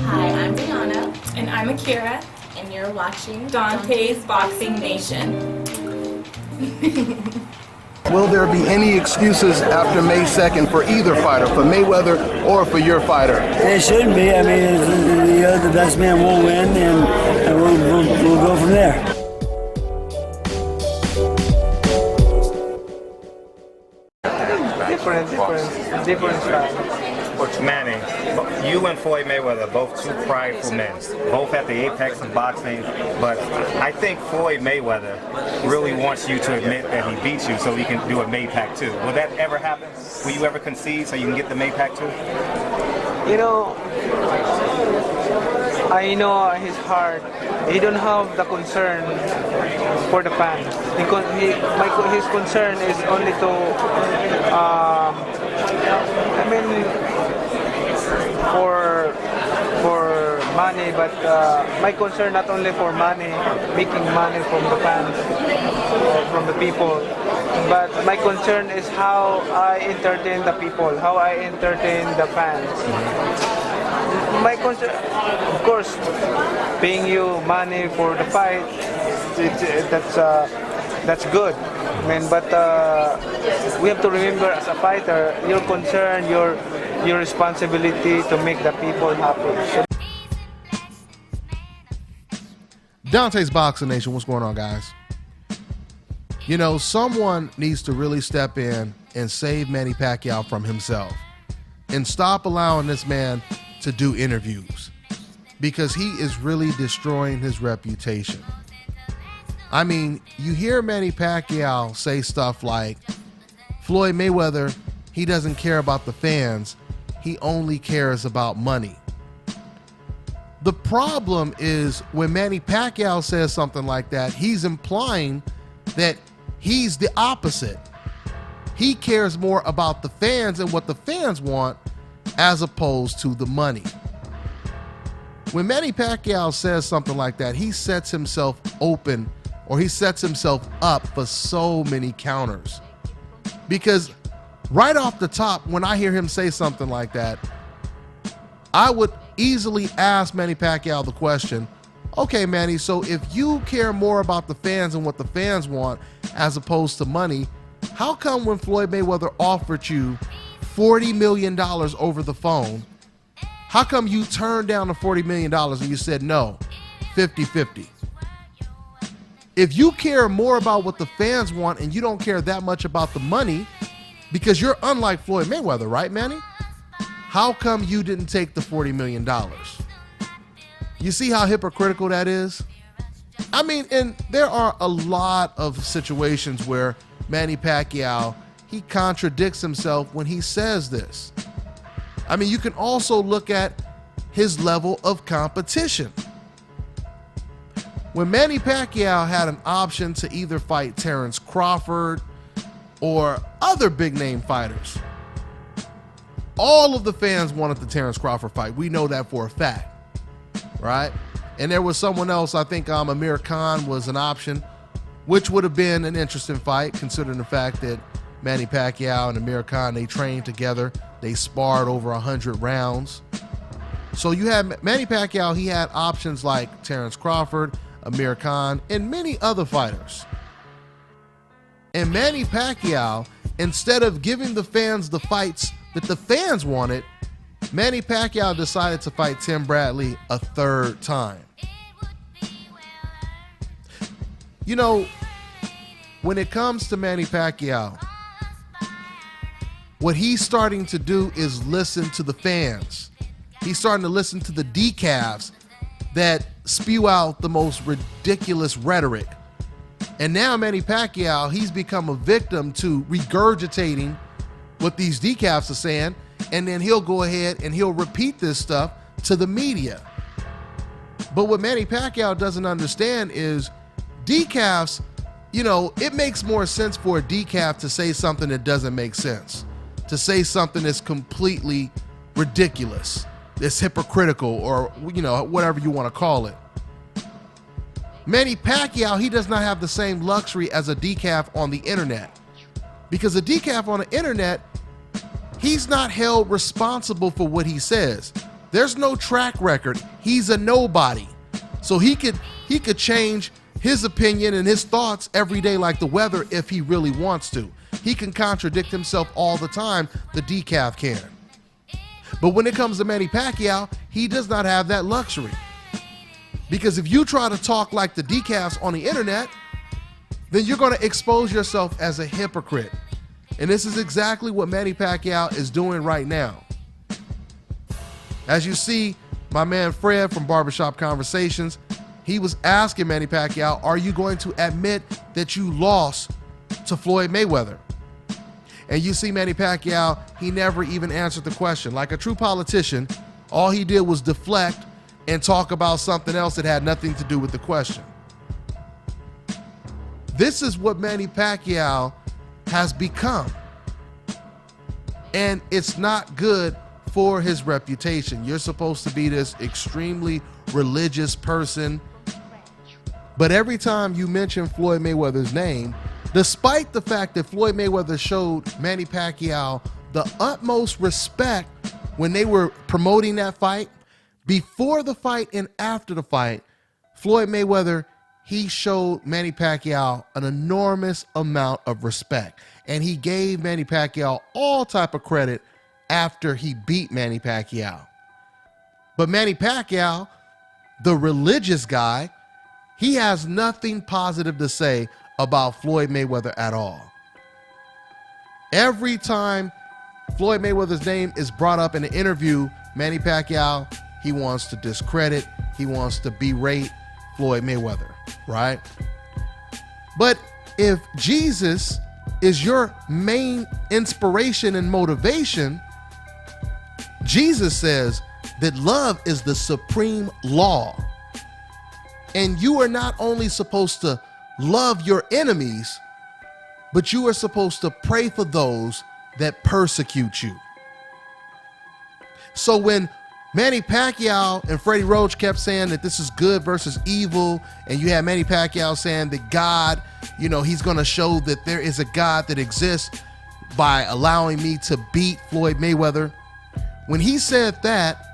Hi, I'm Brianna, And I'm Akira, and you're watching DONTAE'S Boxing Nation. Will there be any excuses after May 2nd for either fighter, for Mayweather or for your fighter? It shouldn't be. I mean, the best man will win, and we'll go from there. Different style. Manny, you and Floyd Mayweather, both two prideful men, both at the apex of boxing, but I think Floyd Mayweather really wants you to admit that he beat you so he can do a Maypac too. Will that ever happen? Will you ever concede so you can get the Maypac too? You know, I know his heart. He don't have the concern for the fans. His concern is only to, for money. But my concern not only for money, making money from the fans, from the people, but my concern is how I entertain the people, how I entertain the fans. My concern, of course, paying you money for the fight, that's good. But we have to remember, as a fighter, your concern, your responsibility to make the people happy. DONTAE'S Boxing Nation, what's going on, guys? You know, someone needs to really step in and save Manny Pacquiao from himself and stop allowing this man to do interviews, because he is really destroying his reputation. I mean, you hear Manny Pacquiao say stuff like, Floyd Mayweather, he doesn't care about the fans, he only cares about money. The problem is when Manny Pacquiao says something like that, he's implying that he's the opposite. He cares more about the fans and what the fans want as opposed to the money. When Manny Pacquiao says something like that, he sets himself open, or he sets himself up for so many counters. Because right off the top, when I hear him say something like that, I would easily ask Manny Pacquiao the question, okay, Manny, so if you care more about the fans and what the fans want as opposed to money, how come when Floyd Mayweather offered you $40 million over the phone, how come you turned down the $40 million and you said no, 50-50? If you care more about what the fans want and you don't care that much about the money, because you're unlike Floyd Mayweather, right, Manny? How come you didn't take the $40 million? You see how hypocritical that is? I mean, and there are a lot of situations where Manny Pacquiao, he contradicts himself when he says this. I mean, you can also look at his level of competition. When Manny Pacquiao had an option to either fight Terrence Crawford or other big name fighters, all of the fans wanted the Terrence Crawford fight. We know that for a fact, right? And there was someone else, I think Amir Khan was an option, which would have been an interesting fight considering the fact that Manny Pacquiao and Amir Khan, they trained together. They sparred over 100 rounds. So you had Manny Pacquiao, he had options like Terrence Crawford, Amir Khan, and many other fighters. And Manny Pacquiao, instead of giving the fans the fights that the fans wanted, Manny Pacquiao decided to fight Tim Bradley a third time. You know, when it comes to Manny Pacquiao, what he's starting to do is listen to the fans. He's starting to listen to the decafs that spew out the most ridiculous rhetoric. And now Manny Pacquiao, he's become a victim to regurgitating what these decafs are saying, and then he'll go ahead and he'll repeat this stuff to the media. But what Manny Pacquiao doesn't understand is decafs, you know, it makes more sense for a decaf to say something that doesn't make sense, to say something that's completely ridiculous, that's hypocritical, or, you know, whatever you want to call it. Manny Pacquiao, he does not have the same luxury as a decaf on the internet, because a decaf on the internet, he's not held responsible for what he says. There's no track record. He's a nobody. So he could change his opinion and his thoughts every day like the weather if he really wants to. He can contradict himself all the time. The decaf can. But when it comes to Manny Pacquiao, he does not have that luxury. Because if you try to talk like the decafs on the internet, then you're going to expose yourself as a hypocrite. And this is exactly what Manny Pacquiao is doing right now. As you see, my man Fred from Barbershop Conversations, he was asking Manny Pacquiao, are you going to admit that you lost to Floyd Mayweather? And you see Manny Pacquiao, he never even answered the question. Like a true politician, all he did was deflect and talk about something else that had nothing to do with the question. This is what Manny Pacquiao has become. And it's not good for his reputation. You're supposed to be this extremely religious person. But every time you mention Floyd Mayweather's name, despite the fact that Floyd Mayweather showed Manny Pacquiao the utmost respect when they were promoting that fight, before the fight and after the fight, Floyd Mayweather, he showed Manny Pacquiao an enormous amount of respect. And he gave Manny Pacquiao all type of credit after he beat Manny Pacquiao. But Manny Pacquiao, the religious guy, he has nothing positive to say about Floyd Mayweather at all. Every time Floyd Mayweather's name is brought up in an interview, Manny Pacquiao, he wants to discredit, he wants to berate Floyd Mayweather, right? But if Jesus is your main inspiration and motivation, Jesus says that love is the supreme law. And you are not only supposed to love your enemies, but you are supposed to pray for those that persecute you. So when Manny Pacquiao and Freddie Roach kept saying that this is good versus evil, and you had Manny Pacquiao saying that God, he's going to show that there is a God that exists by allowing me to beat Floyd Mayweather. When he said that,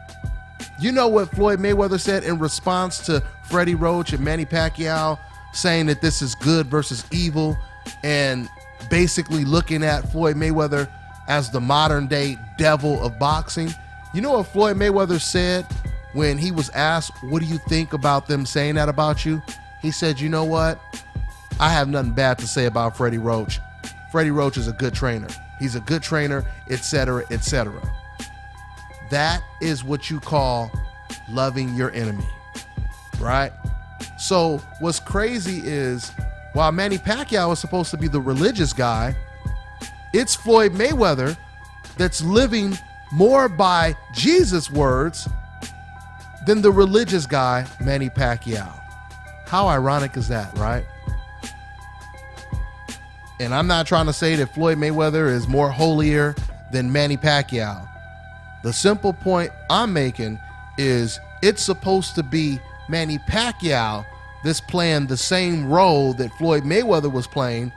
you know what Floyd Mayweather said in response to Freddie Roach and Manny Pacquiao saying that this is good versus evil, and basically looking at Floyd Mayweather as the modern day devil of boxing? You know what Floyd Mayweather said when he was asked, what do you think about them saying that about you? He said, you know what? I have nothing bad to say about Freddie Roach. Freddie Roach is a good trainer. He's a good trainer, etc., etc. That is what you call loving your enemy, right? So what's crazy is, while Manny Pacquiao is supposed to be the religious guy, it's Floyd Mayweather that's living more by Jesus' words than the religious guy, Manny Pacquiao. How ironic is that, right? And I'm not trying to say that Floyd Mayweather is more holier than Manny Pacquiao. The simple point I'm making is it's supposed to be Manny Pacquiao that's playing the same role that Floyd Mayweather was playing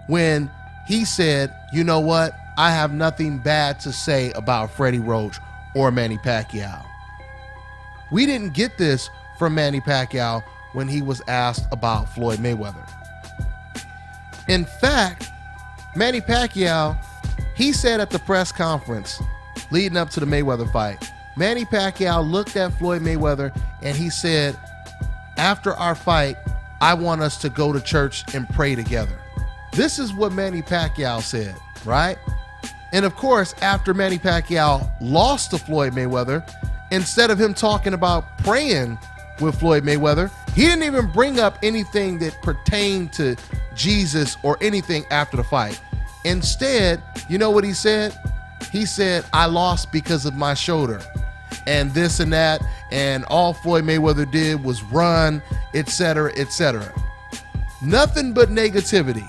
when he said, you know what? I have nothing bad to say about Freddie Roach or Manny Pacquiao. We didn't get this from Manny Pacquiao when he was asked about Floyd Mayweather. In fact, Manny Pacquiao, he said at the press conference leading up to the Mayweather fight, Manny Pacquiao looked at Floyd Mayweather and he said, after our fight, I want us to go to church and pray together. This is what Manny Pacquiao said, right? And of course, after Manny Pacquiao lost to Floyd Mayweather, instead of him talking about praying with Floyd Mayweather, he didn't even bring up anything that pertained to Jesus or anything after the fight. Instead, you know what he said? He said, I lost because of my shoulder and this and that, and all Floyd Mayweather did was run, etc., etc. Nothing but negativity.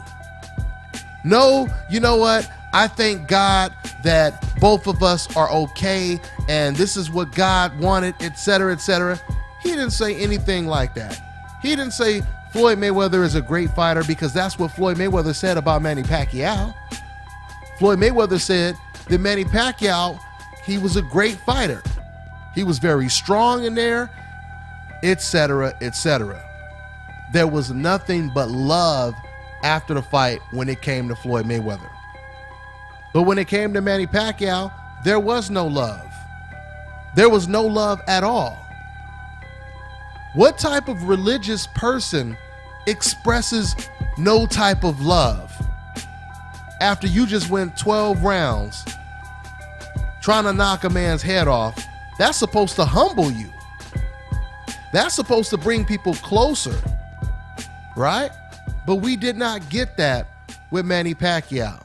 No, you know what? I thank God that both of us are okay, and this is what God wanted, etc., etc. He didn't say anything like that. He didn't say Floyd Mayweather is a great fighter, because that's what Floyd Mayweather said about Manny Pacquiao. Floyd Mayweather said that Manny Pacquiao, he was a great fighter. He was very strong in there, etc., etc. There was nothing but love after the fight when it came to Floyd Mayweather. But when it came to Manny Pacquiao, there was no love. There was no love at all. What type of religious person expresses no type of love after you just went 12 rounds trying to knock a man's head off? That's supposed to humble you. That's supposed to bring people closer, right? But we did not get that with Manny Pacquiao.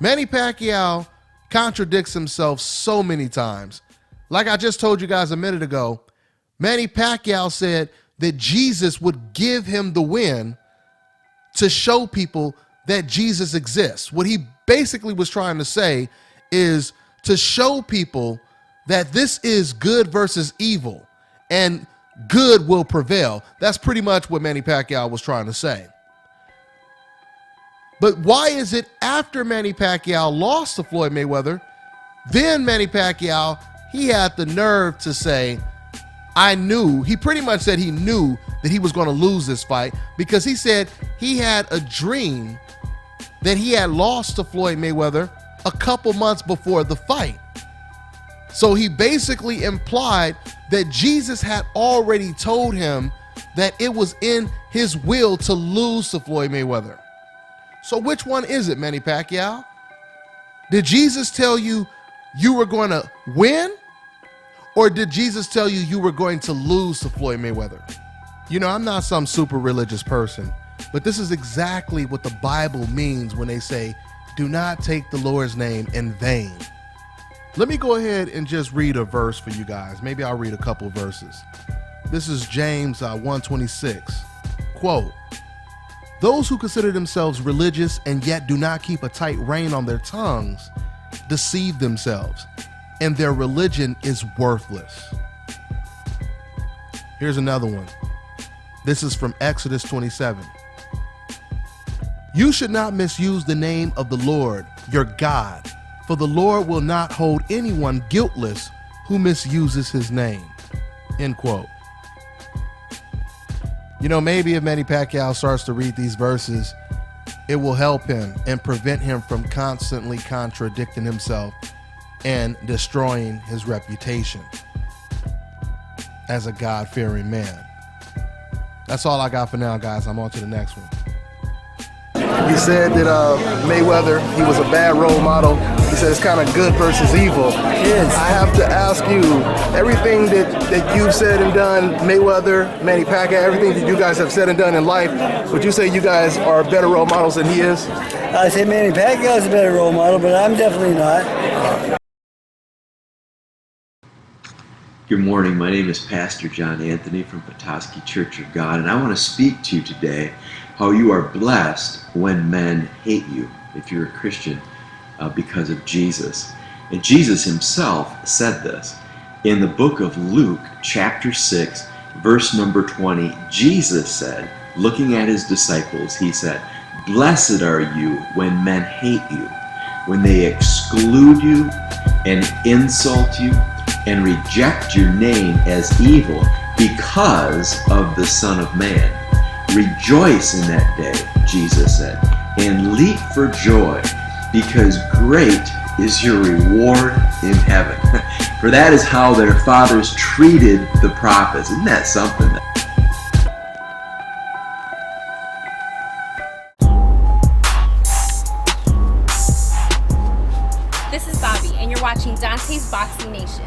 Manny Pacquiao contradicts himself so many times. Like I just told you guys a minute ago, Manny Pacquiao said that Jesus would give him the win to show people that Jesus exists. What he basically was trying to say is to show people that this is good versus evil and good will prevail. That's pretty much what Manny Pacquiao was trying to say. But why is it after Manny Pacquiao lost to Floyd Mayweather, then Manny Pacquiao, he had the nerve to say, I knew, he pretty much said he knew that he was going to lose this fight because he said he had a dream that he had lost to Floyd Mayweather a couple months before the fight. So he basically implied that Jesus had already told him that it was in his will to lose to Floyd Mayweather. So which one is it, Manny Pacquiao? Did Jesus tell you you were going to win? Or did Jesus tell you you were going to lose to Floyd Mayweather? You know, I'm not some super religious person, but this is exactly what the Bible means when they say, do not take the Lord's name in vain. Let me go ahead and just read a verse for you guys. Maybe I'll read a couple verses. This is James 1:26. Quote, those who consider themselves religious and yet do not keep a tight rein on their tongues deceive themselves, and their religion is worthless. Here's another one. This is from Exodus 27. You should not misuse the name of the Lord, your God, for the Lord will not hold anyone guiltless who misuses his name. End quote. You know, maybe if Manny Pacquiao starts to read these verses, it will help him and prevent him from constantly contradicting himself and destroying his reputation as a God-fearing man. That's all I got for now, guys. I'm on to the next one. He said that Mayweather, he was a bad role model. He said it's kind of good versus evil. Yes. I have to ask you, everything that you've said and done, Mayweather, Manny Pacquiao, everything that you guys have said and done in life, would you say you guys are better role models than he is? I say Manny Pacquiao is a better role model, but I'm definitely not. Good morning. My name is Pastor John Anthony from Petoskey Church of God, and I want to speak to you today how you are blessed when men hate you, if you're a Christian, because of Jesus. And Jesus himself said this. In the book of Luke, chapter 6, verse number 20, Jesus said, looking at his disciples, he said, blessed are you when men hate you, when they exclude you and insult you and reject your name as evil because of the Son of Man. Rejoice in that day, Jesus said, and leap for joy, because great is your reward in heaven. For that is how their fathers treated the prophets. Isn't that something? This is Bobby, and you're watching Dante's Boxing Nation.